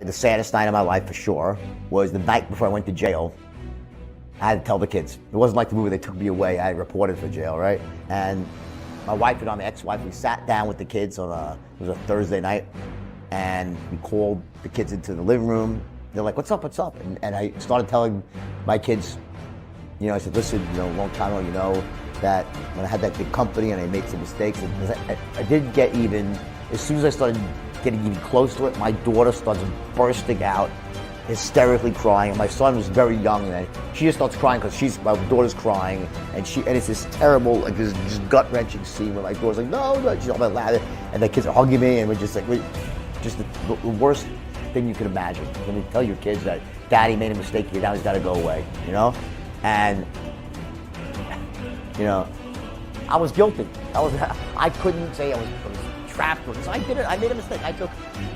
The saddest night of my life for sure was the night before I went to jail. I had to tell the kids. It wasn't like the movie, they took me away. I reported for jail, right? And my wife and my ex-wife, we sat down with the kids on it was a Thursday night, and we called the kids into the living room. They're like, what's up, what's up? And I started telling my kids, I said, listen, a long time ago, that when I had that big company and I made some mistakes, and I didn't get even, as soon as I started getting even close to it, my daughter starts bursting out, hysterically crying. And my son was very young, and she just starts crying because my daughter's crying, and it's this terrible, like this just gut-wrenching scene where my daughter's like, no, she's all about ladder, and the kids are hugging me, and we're just like, just the worst thing you can imagine. When you tell your kids that daddy made a mistake, now he's got to go away, and I was guilty. I couldn't say I was trapped with this. I did it. I made a mistake. I took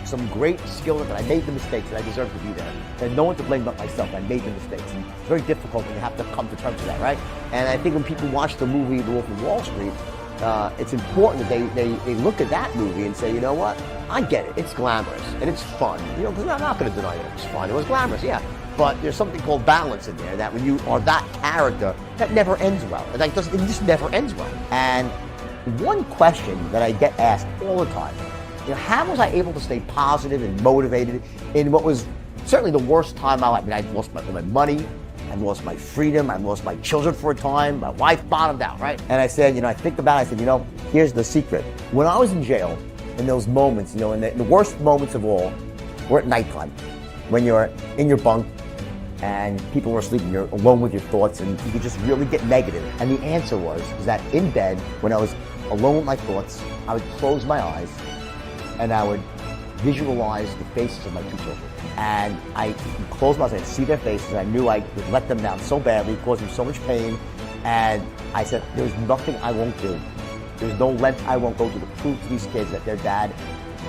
some great skill, but I made the mistakes, and I deserve to be there. And no one to blame but myself. I made the mistakes. And it's very difficult, and you have to come to terms with that, right? And I think when people watch the movie The Wolf of Wall Street, it's important that they look at that movie and say, you know what? I get it. It's glamorous and it's fun. Because I'm not going to deny that it was fun. It was glamorous, yeah. But there's something called balance in there, that when you are that character, that never ends well. It just never ends well. And one question that I get asked all the time, how was I able to stay positive and motivated in what was certainly the worst time of my life? I mean, I lost my money, I lost my freedom, I lost my children for a time, my wife bottomed out, right? And I said, I think about it, I said, here's the secret. When I was in jail, in those moments, and the worst moments of all were at nighttime, when you're in your bunk, and people were asleep and you're alone with your thoughts, and you could just really get negative. And the answer was that in bed, when I was alone with my thoughts, I would close my eyes and I would visualize the faces of my two children. And I closed my eyes, I'd see their faces, and I knew I would let them down so badly, cause them so much pain. And I said, there's nothing I won't do. There's no length I won't go to prove to these kids that their dad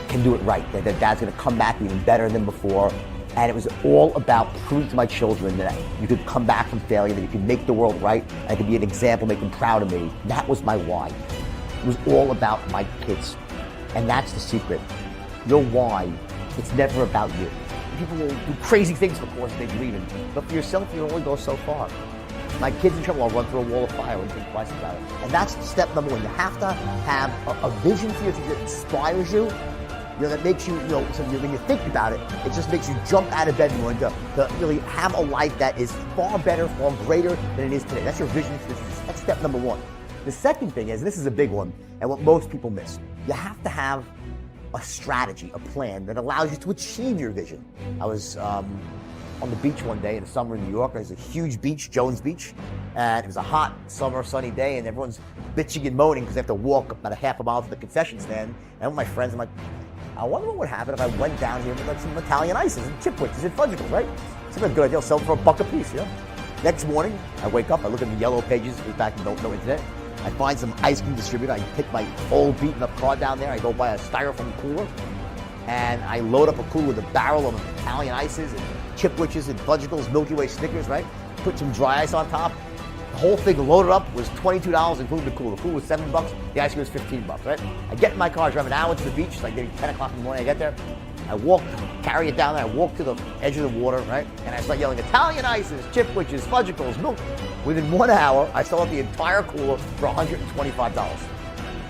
can do it right, that their dad's gonna come back even better than before. And it was all about proving to my children that you could come back from failure, that you could make the world right, and I could be an example, make them proud of me. That was my why. It was all about my kids. And that's the secret. Your why, it's never about you. People will do crazy things, of course, they believe in. But for yourself, you can only go so far. My kid's in trouble, I'll run through a wall of fire and think twice about it. And that's step number one. You have to have a vision for you that inspires you. That makes you, so when you think about it, it just makes you jump out of bed and want to really have a life that is far better, far greater than it is today. That's your vision. That's step number one. The second thing is, and this is a big one, and what most people miss, you have to have a strategy, a plan that allows you to achieve your vision. I was on the beach one day in the summer in New York. There's a huge beach, Jones Beach, and it was a hot summer sunny day, and everyone's bitching and moaning because they have to walk about a half a mile to the concession stand. And with my friends, I'm like, I wonder what would happen if I went down here with some Italian ices and chipwicks and fudgicles, right? Seems like a good idea. I'll sell them for $1 a piece, Next morning, I wake up, I look at the yellow pages, back in no internet. I find some ice cream distributor. I take my old beaten up car down there. I go buy a styrofoam cooler, and I load up a cooler with a barrel of Italian ices and chipwiches and fudgicles, Milky Way Snickers, right? Put some dry ice on top. The whole thing loaded up was $22, including the cooler. The cooler was $7, the ice cream was $15, right? I get in my car, drive an hour to the beach. It's like maybe 10 o'clock in the morning. I get there, I walk, carry it down there. I walk to the edge of the water, right? And I start yelling, Italian ices, chipwiches, fudgicles, milk. Within 1 hour, I sold out the entire cooler for $125.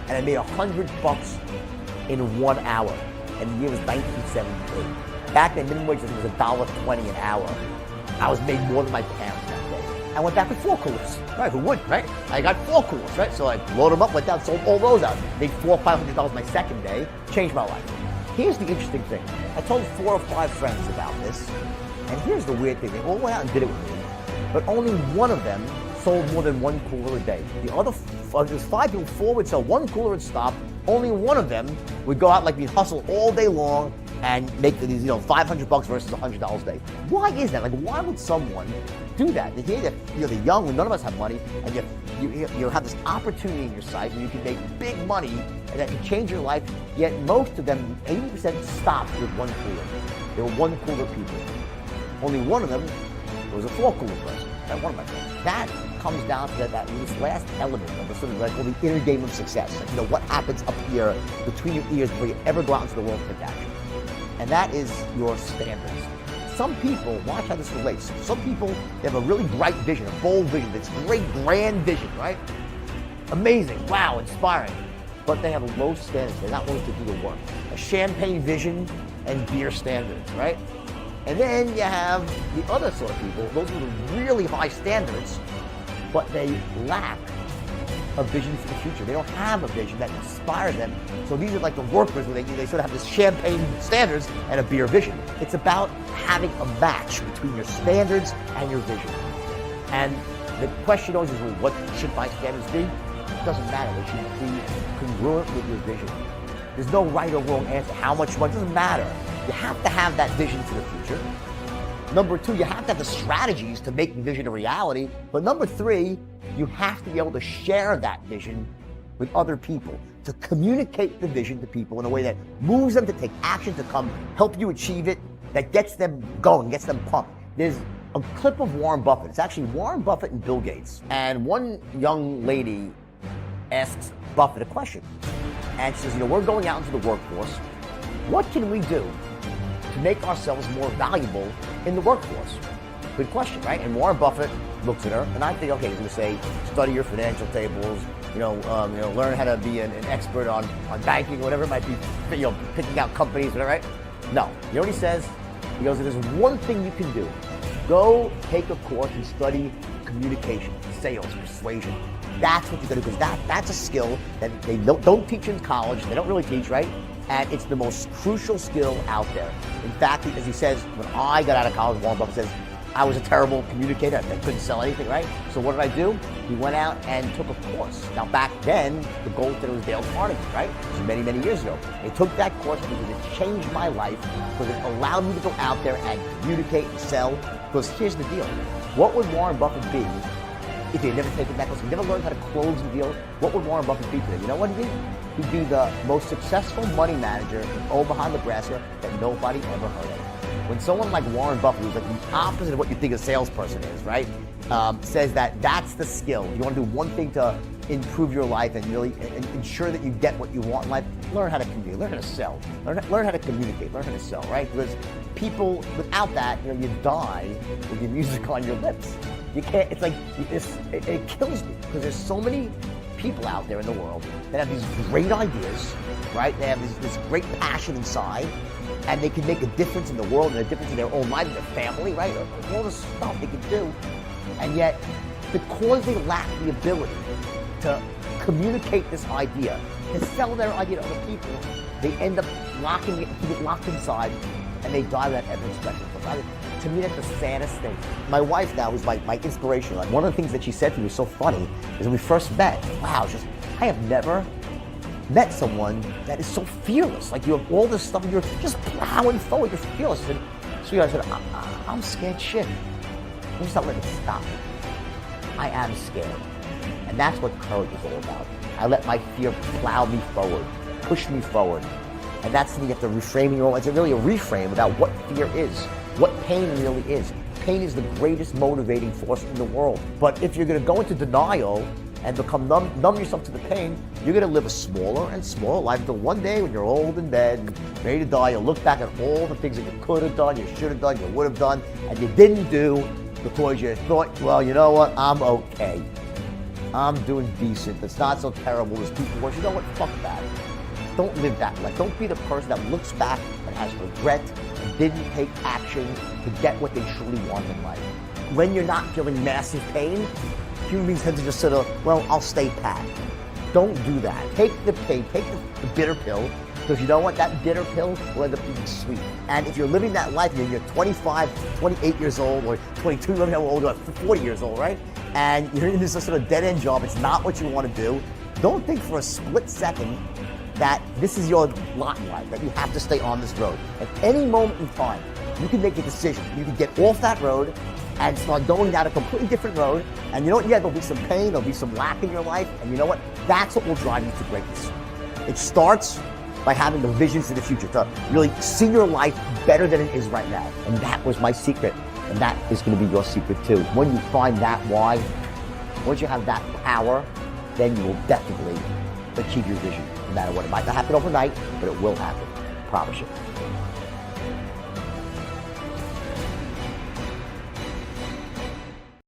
And I made $100 in 1 hour. And the year was 1978. Back then, minimum wage was $1.20 an hour. I was made more than my parents that day. I went back with 4 coolers, right? Who would, right? I got 4 coolers, right? So I loaded them up, went down, sold all those out. Made $400-500 my second day, changed my life. Here's the interesting thing. I told 4 or 5 friends about this, and here's the weird thing. They all went out and did it with me, but only one of them sold more than 1 cooler a day. The other, there's 5 people, 4 would sell 1 cooler and stop. Only one of them would go out like we hustle all day long and make these, $500 versus $100 a day. Why is that? Like, why would someone do that? They hear that you're young, none of us have money, and you have this opportunity in your sight where you can make big money and that can change your life. Yet most of them, 80%, stopped with 1 cooler. They were 1 cooler people. Only one of them was a 4 cooler person. That one of my friends. That comes down to that this last element of the sort of like the inner game of success. Like, what happens up here between your ears before you ever go out into the world and take action. and that is your standards. Some people, watch how this relates. Some people, they have a really bright vision, a bold vision, this great grand vision, right? Amazing, wow, inspiring. But they have low standards. They're not willing to do the work. A champagne vision and beer standards, right? And then you have the other sort of people, those with really high standards, but they lack a vision for the future. They don't have a vision that inspires them. So these are like the workers where they sort of have this champagne standards and a beer vision. It's about having a match between your standards and your vision. And the question always is, well, what should my standards be? It doesn't matter. They should be congruent with your vision. There's no right or wrong answer. How much money, it doesn't matter. You have to have that vision for the future. Number two, you have to have the strategies to make the vision a reality. But number three, you have to be able to share that vision with other people, to communicate the vision to people in a way that moves them to take action, to come help you achieve it, that gets them going, gets them pumped. There's a clip of Warren Buffett. It's actually Warren Buffett and Bill Gates. And one young lady asks Buffett a question. And she says, we're going out into the workforce. What can we do to make ourselves more valuable in the workforce? Good question, right? And Warren Buffett looks at her, and I think, okay, he's going to say, study your financial tables, learn how to be an expert on banking, whatever it might be, picking out companies, whatever, right? No. You know what he says? He goes, there's one thing you can do. Go take a course and study communication, sales, persuasion. That's what you're going to do, because that's a skill that they don't teach in college. They don't really teach, right? And it's the most crucial skill out there. In fact, as he says, when I got out of college, Warren Buffett says, I was a terrible communicator. I couldn't sell anything, right? So what did I do? He went out and took a course. Now back then, the gold standard was Dale Carnegie, right? This was many, many years ago. I took that course because it changed my life, because it allowed me to go out there and communicate and sell. Because here's the deal. What would Warren Buffett be if he had never taken that course? If he never learned how to close the deal, what would Warren Buffett be today? You know what he'd be? He'd be the most successful money manager in Omaha, Nebraska that nobody ever heard of. When someone like Warren Buffett, who's like the opposite of what you think a salesperson is, right, says that that's the skill. You want to do one thing to improve your life and really ensure that you get what you want in life, learn how to communicate, learn how to sell, learn how to communicate, learn how to sell, right? Because people, without that, you die with your music on your lips. You can't, it's like, it kills me, because there's so many people out there in the world that have these great ideas, right? They have this great passion inside, and they can make a difference in the world and a difference in their own life, their family, right? All this stuff they can do. And yet, because they lack the ability to communicate this idea, to sell their idea to other people, they end up locking it, keep it locked inside, and they die without ever expressing it. To me, that's the saddest thing. My wife now is my inspiration. Like, one of the things that she said to me was so funny is when we first met, wow, I have never met someone that is so fearless. Like, you have all this stuff and you're just plowing forward, you're fearless. And sweetheart, I said, I'm scared shit. Let me stop letting it stop me. I am scared. And that's what courage is all about. I let my fear plow me forward, push me forward. And that's something you have to reframe in your own. It's really a reframe about what fear is, what pain really is. Pain is the greatest motivating force in the world. But if you're going to go into denial and become numb yourself to the pain, you're going to live a smaller and smaller life until one day when you're old in bed and ready to die, you'll look back at all the things that you could have done, you should have done, you would have done, and you didn't do because you thought, well, you know what, I'm okay. I'm doing decent. It's not so terrible as people worse. You know what, fuck that. Don't live that life. Don't be the person that looks back and has regret and didn't take action to get what they truly want in life. When you're not feeling massive pain, human beings tend to just sort of, well, I'll stay pat. Don't do that. Take the pain, take the bitter pill, because you know what? That bitter pill will end up being sweet. And if you're living that life, you're 25, 28 years old, or 22, you don't know how old you are, 40 years old, right? And you're in this sort of dead-end job. It's not what you want to do. Don't think for a split second that this is your lot in life, that you have to stay on this road. At any moment in time, you can make a decision. You can get off that road and start going down a completely different road. And you know what? Yeah, there'll be some pain, there'll be some lack in your life. And you know what? That's what will drive you to greatness. It starts by having the vision for the future, to really see your life better than it is right now. And that was my secret. And that is going to be your secret too. When you find that why, once you have that power, then you will definitely achieve your vision, no matter what. It might not happen overnight, but it will happen. I promise you.